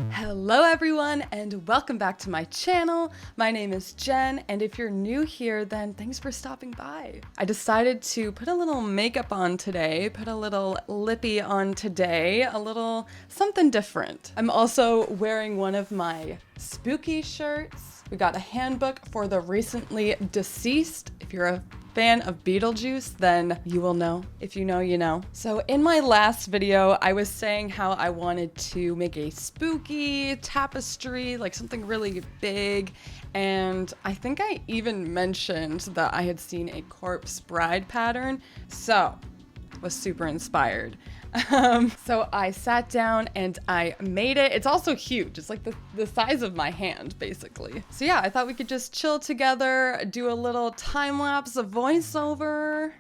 Hello everyone and welcome back to my channel. My name is Jen, and if you're new here, then thanks for stopping by. I decided to put a little makeup on today, put a little lippy on today, a little something different. I'm also wearing one of my spooky shirts. We got a handbook for the recently deceased. If you're a fan of Beetlejuice, then you will know. If you know, you know. So in my last video, I was saying how I wanted to make a spooky tapestry, like something really big. And I think I even mentioned that I had seen a corpse bride pattern. So was super inspired. So I sat down and I made it. It's also huge. It's like the size of my hand, basically. So yeah, I thought we could just chill together, do a little time-lapse voiceover.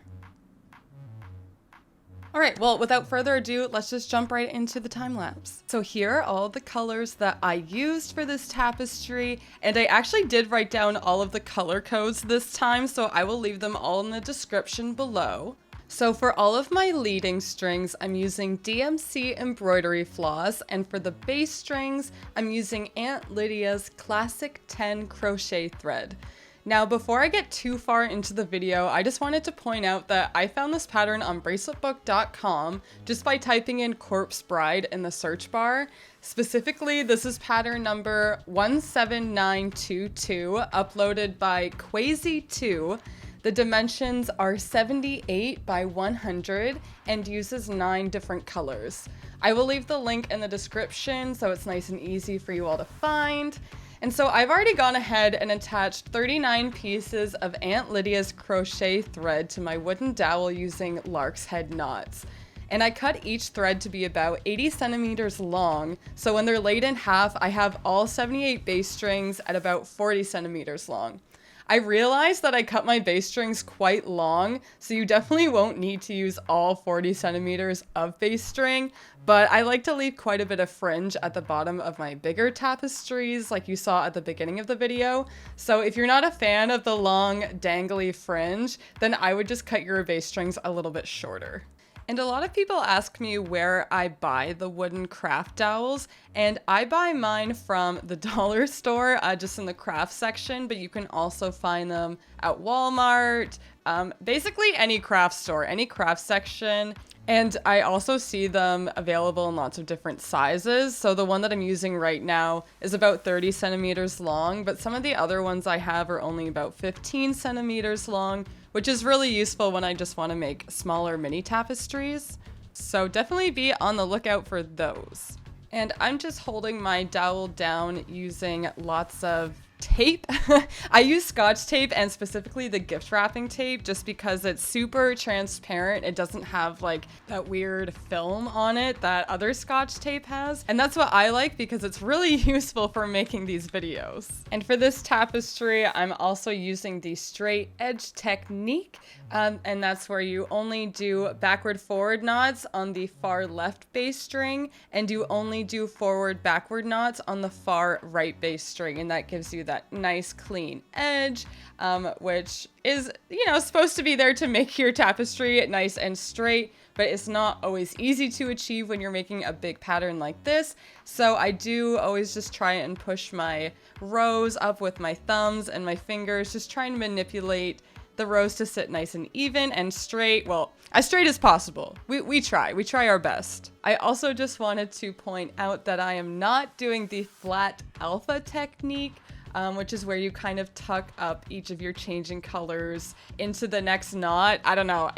All right, well, without further ado, let's just jump right into the time-lapse. So here are all the colors that I used for this tapestry, and I actually did write down all of the color codes this time, so I will leave them all in the description below. So for all of my leading strings, I'm using DMC embroidery floss, and for the base strings, I'm using Aunt Lydia's Classic 10 crochet thread. Now, before I get too far into the video, I just wanted to point out that I found this pattern on braceletbook.com just by typing in corpse bride in the search bar. Specifically, this is pattern number 17922, uploaded by Quasi2. The dimensions are 78 by 100 and uses 9 different colors. I will leave the link in the description so it's nice and easy for you all to find. And so I've already gone ahead and attached 39 pieces of Aunt Lydia's crochet thread to my wooden dowel using lark's head knots. And I cut each thread to be about 80 centimeters long, so when they're laid in half, I have all 78 base strings at about 40 centimeters long. I realized that I cut my base strings quite long, so you definitely won't need to use all 40 centimeters of base string, but I like to leave quite a bit of fringe at the bottom of my bigger tapestries like you saw at the beginning of the video. So if you're not a fan of the long dangly fringe, then I would just cut your base strings a little bit shorter. And a lot of people ask me where I buy the wooden craft dowels, and I buy mine from the dollar store, just in the craft section, but you can also find them at Walmart, basically any craft store, any craft section. And I also see them available in lots of different sizes. So the one that I'm using right now is about 30 centimeters long, but some of the other ones I have are only about 15 centimeters long, which is really useful when I just want to make smaller mini tapestries. So definitely be on the lookout for those. And I'm just holding my dowel down using lots of tape. I use Scotch tape, and specifically the gift wrapping tape, just because it's super transparent. It doesn't have like that weird film on it that other Scotch tape has. And that's what I like because it's really useful for making these videos. And for this tapestry, I'm also using the straight edge technique. And that's where you only do backward forward knots on the far left bass string, and you only do forward backward knots on the far right bass string. And that gives you that nice clean edge, which is, you know, supposed to be there to make your tapestry nice and straight, but it's not always easy to achieve when you're making a big pattern like this. So I do always just try and push my rows up with my thumbs and my fingers, just trying to manipulate the rows to sit nice and even and straight. Well, as straight as possible. We try our best. I also just wanted to point out that I am not doing the flat alpha technique, which is where you kind of tuck up each of your changing colors into the next knot. I don't know.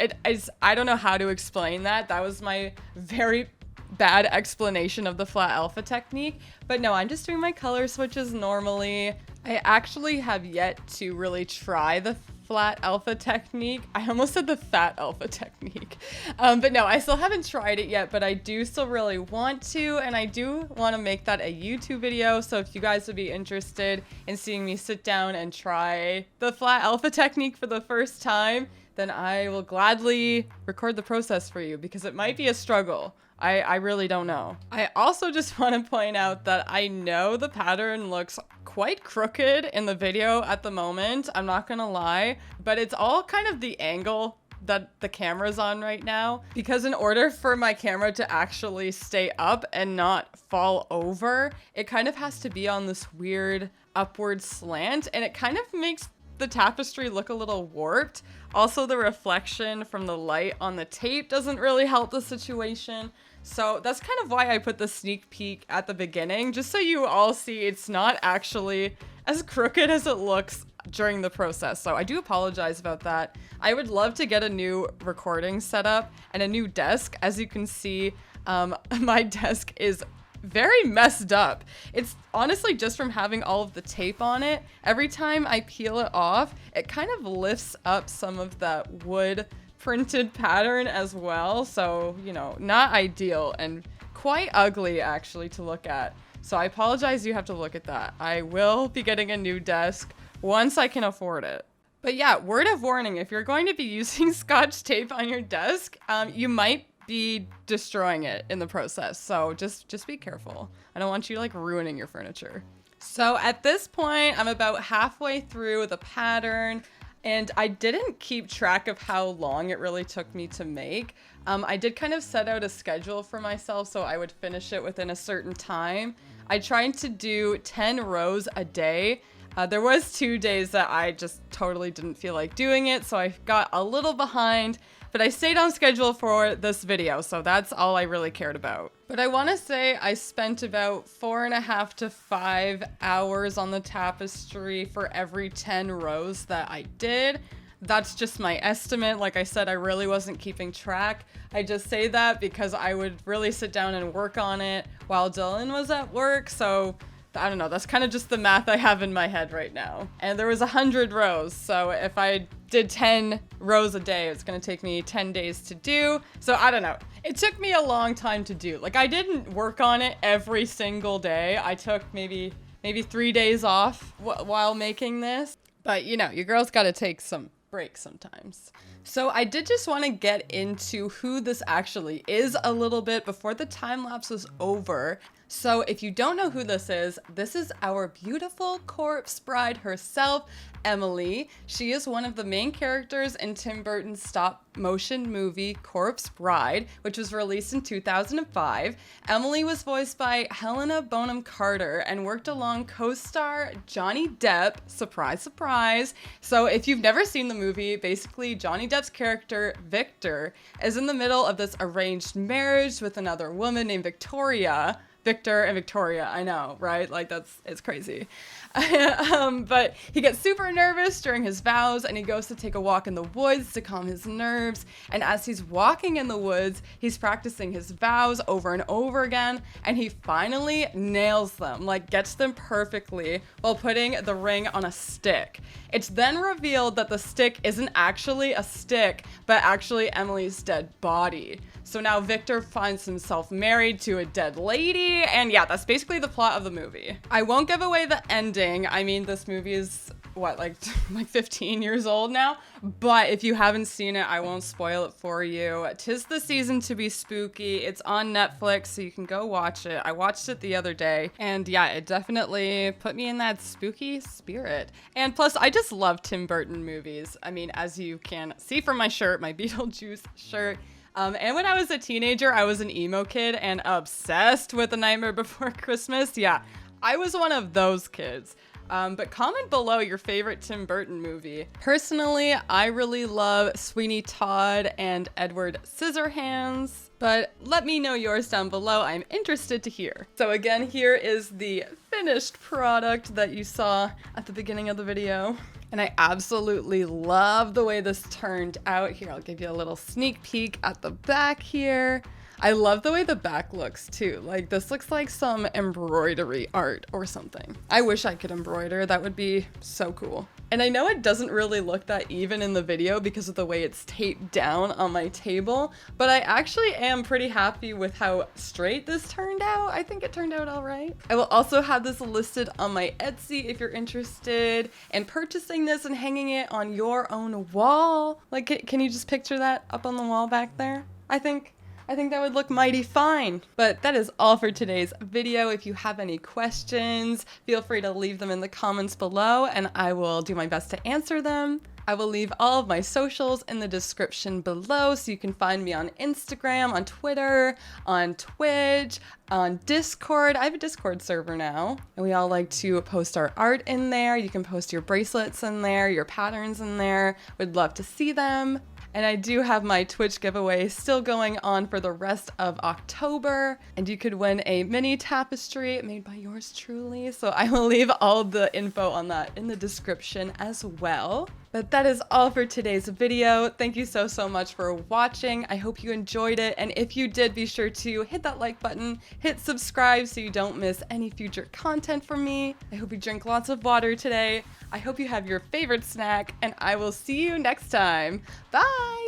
I don't know how to explain that. That was my very bad explanation of the flat alpha technique. But no, I'm just doing my color switches normally. I actually have yet to really try the flat alpha technique. I almost said the fat alpha technique. But no, I still haven't tried it yet, but I do still really want to, and I do want to make that a YouTube video. So if you guys would be interested in seeing me sit down and try the flat alpha technique for the first time, then I will gladly record the process for you because it might be a struggle. I really don't know. I also just want to point out that I know the pattern looks quite crooked in the video at the moment. I'm not gonna lie, but it's all kind of the angle that the camera's on right now, because in order for my camera to actually stay up and not fall over, it kind of has to be on this weird upward slant, and it kind of makes the tapestry look a little warped. Also, the reflection from the light on the tape doesn't really help the situation. So that's kind of why I put the sneak peek at the beginning, just so you all see it's not actually as crooked as it looks during the process. So I do apologize about that. I would love to get a new recording setup and a new desk. As you can see, my desk is very messed up. It's honestly just from having all of the tape on it. Every time I peel it off, it kind of lifts up some of that wood printed pattern as well. So, you know, not ideal and quite ugly actually to look at. So I apologize you have to look at that. I will be getting a new desk once I can afford it. But yeah, word of warning, if you're going to be using Scotch tape on your desk, you might be destroying it in the process. So just be careful. I don't want you like ruining your furniture. So at this point, I'm about halfway through the pattern, and I didn't keep track of how long it really took me to make. I did kind of set out a schedule for myself so I would finish it within a certain time. I tried to do 10 rows a day. There was 2 days that I just totally didn't feel like doing it, so I got a little behind, but I stayed on schedule for this video, so that's all I really cared about. But I want to say I spent about 4.5 to 5 hours on the tapestry for every 10 rows that I did. That's just my estimate. Like I said, I really wasn't keeping track. I just say that because I would really sit down and work on it while Dylan was at work, so I don't know, that's kind of just the math I have in my head right now. And there was 100 rows, so if I did 10 rows a day, it's gonna take me 10 days to do. So I don't know. It took me a long time to do. Like, I didn't work on it every single day. I took maybe 3 days off while making this. But you know, your girl's gotta take some breaks sometimes. So I did just want to get into who this actually is a little bit before the time lapse was over. So if you don't know who this is our beautiful corpse bride herself, Emily. She is one of the main characters in Tim Burton's stop motion movie Corpse Bride, which was released in 2005. Emily was voiced by Helena Bonham Carter and worked along co-star Johnny Depp. Surprise, surprise. So if you've never seen the movie, basically Johnny Depp's character, Victor, is in the middle of this arranged marriage with another woman named Victoria. Victor and Victoria, I know, right? Like, it's crazy. But he gets super nervous during his vows, and he goes to take a walk in the woods to calm his nerves. And as he's walking in the woods, he's practicing his vows over and over again, and he finally nails them, like gets them perfectly while putting the ring on a stick. It's then revealed that the stick isn't actually a stick, but actually Emily's dead body. So now Victor finds himself married to a dead lady, and yeah, that's basically the plot of the movie. I won't give away the ending. I mean, this movie is, what, like 15 years old now? But if you haven't seen it, I won't spoil it for you. 'Tis the season to be spooky. It's on Netflix, so you can go watch it. I watched it the other day, and yeah, it definitely put me in that spooky spirit. And plus, I just love Tim Burton movies. I mean, as you can see from my shirt, my Beetlejuice shirt, and when I was a teenager, I was an emo kid and obsessed with The Nightmare Before Christmas. Yeah, I was one of those kids. But comment below your favorite Tim Burton movie. Personally, I really love Sweeney Todd and Edward Scissorhands, but let me know yours down below. I'm interested to hear. So again, here is the finished product that you saw at the beginning of the video. And I absolutely love the way this turned out. Here, I'll give you a little sneak peek at the back here. I love the way the back looks too. Like, this looks like some embroidery art or something. I wish I could embroider. That would be so cool. And I know it doesn't really look that even in the video because of the way it's taped down on my table, but I actually am pretty happy with how straight this turned out. I think it turned out all right. I will also have this listed on my Etsy if you're interested in purchasing this and hanging it on your own wall. Like, can you just picture that up on the wall back there? I think that would look mighty fine. But that is all for today's video. If you have any questions, feel free to leave them in the comments below and I will do my best to answer them. I will leave all of my socials in the description below so you can find me on Instagram, on Twitter, on Twitch, on Discord. I have a Discord server now and we all like to post our art in there. You can post your bracelets in there, your patterns in there. Would love to see them. And I do have my Twitch giveaway still going on for the rest of October. And you could win a mini tapestry made by yours truly. So I will leave all the info on that in the description as well. But that is all for today's video. Thank you so much for watching. I hope you enjoyed it. And if you did, be sure to hit that like button, hit subscribe so you don't miss any future content from me. I hope you drink lots of water today. I hope you have your favorite snack and I will see you next time. Bye!